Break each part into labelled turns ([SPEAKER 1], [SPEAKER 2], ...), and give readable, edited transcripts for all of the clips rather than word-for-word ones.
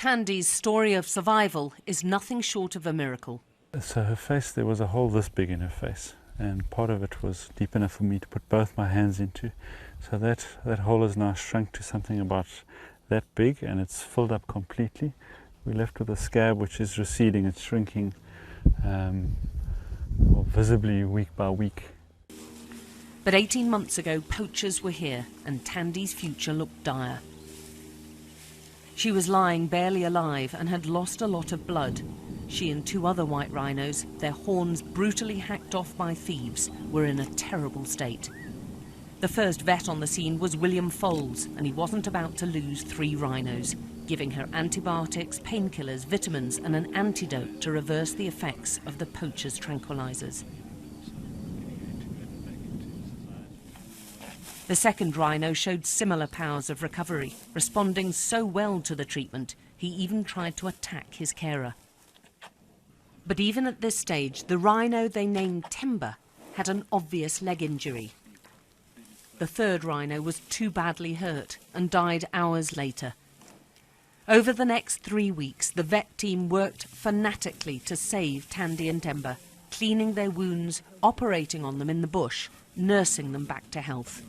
[SPEAKER 1] Tandy's story of survival is nothing short of a miracle.
[SPEAKER 2] So her face, there was a hole this big in her face, and part of it was deep enough for me to put both my hands into. So that hole has now shrunk to something about that big, and it's filled up completely. We're left with a scab which is receding, it's shrinking visibly week by week.
[SPEAKER 1] But 18 months ago, poachers were here, and Tandy's future looked dire. She was lying barely alive and had lost a lot of blood. She and 2 other white rhinos, their horns brutally hacked off by thieves, were in a terrible state. The first vet on the scene was William Foles, and he wasn't about to lose 3 rhinos, giving her antibiotics, painkillers, vitamins and an antidote to reverse the effects of the poachers' tranquilizers. The second rhino showed similar powers of recovery, responding so well to the treatment, he even tried to attack his carer. But even at this stage, the rhino they named Timber had an obvious leg injury. The third rhino was too badly hurt and died hours later. Over the next 3 weeks, the vet team worked fanatically to save Tandy and Timber, cleaning their wounds, operating on them in the bush, nursing them back to health.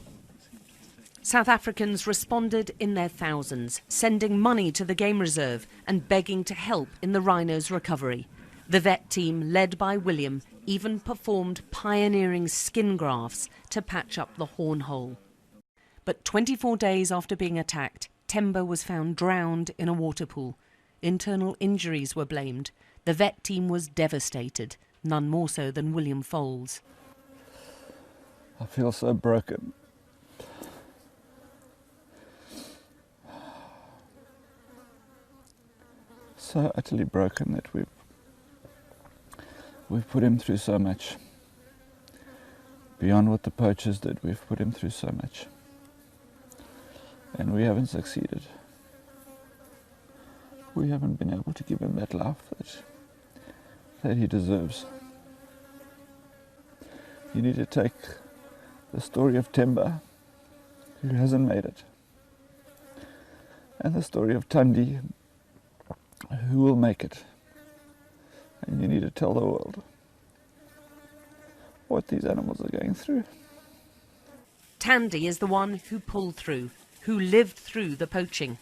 [SPEAKER 1] South Africans responded in their thousands, sending money to the game reserve and begging to help in the rhino's recovery. The vet team, led by William, even performed pioneering skin grafts to patch up the horn hole. But 24 days after being attacked, Timber was found drowned in a water pool. Internal injuries were blamed. The vet team was devastated, none more so than William Foles.
[SPEAKER 2] I feel so broken. So utterly broken that we've put him through so much. Beyond what the poachers did, we've put him through so much. And we haven't succeeded. We haven't been able to give him that life that he deserves. You need to take the story of Timber, who hasn't made it, and the story of Tandy, who will make it, and you need to tell the world what these animals are going through.
[SPEAKER 1] Tandy is the one who pulled through, who lived through the poaching.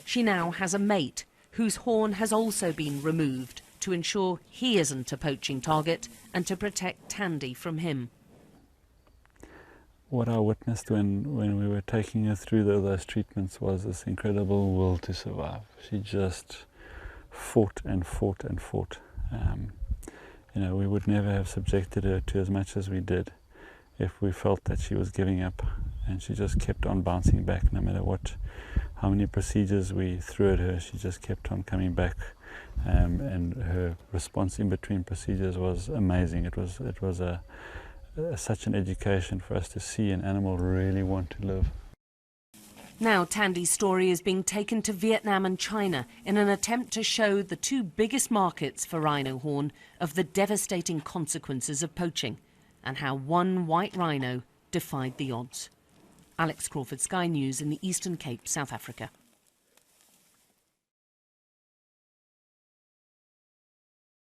[SPEAKER 1] She now has a mate whose horn has also been removed to ensure he isn't a poaching target and to protect Tandy from him.
[SPEAKER 2] What I witnessed when we were taking her through those treatments was this incredible will to survive. She just fought and fought and fought. You know, we would never have subjected her to as much as we did if we felt that she was giving up, and she just kept on bouncing back no matter how many procedures we threw at her. She just kept on coming back, and her response in between procedures was amazing. It was such an education for us to see an animal really want to live.
[SPEAKER 1] Now Tandy's story is being taken to Vietnam and China in an attempt to show the 2 biggest markets for rhino horn of the devastating consequences of poaching and how one white rhino defied the odds. Alex Crawford, Sky News in the Eastern Cape, South Africa.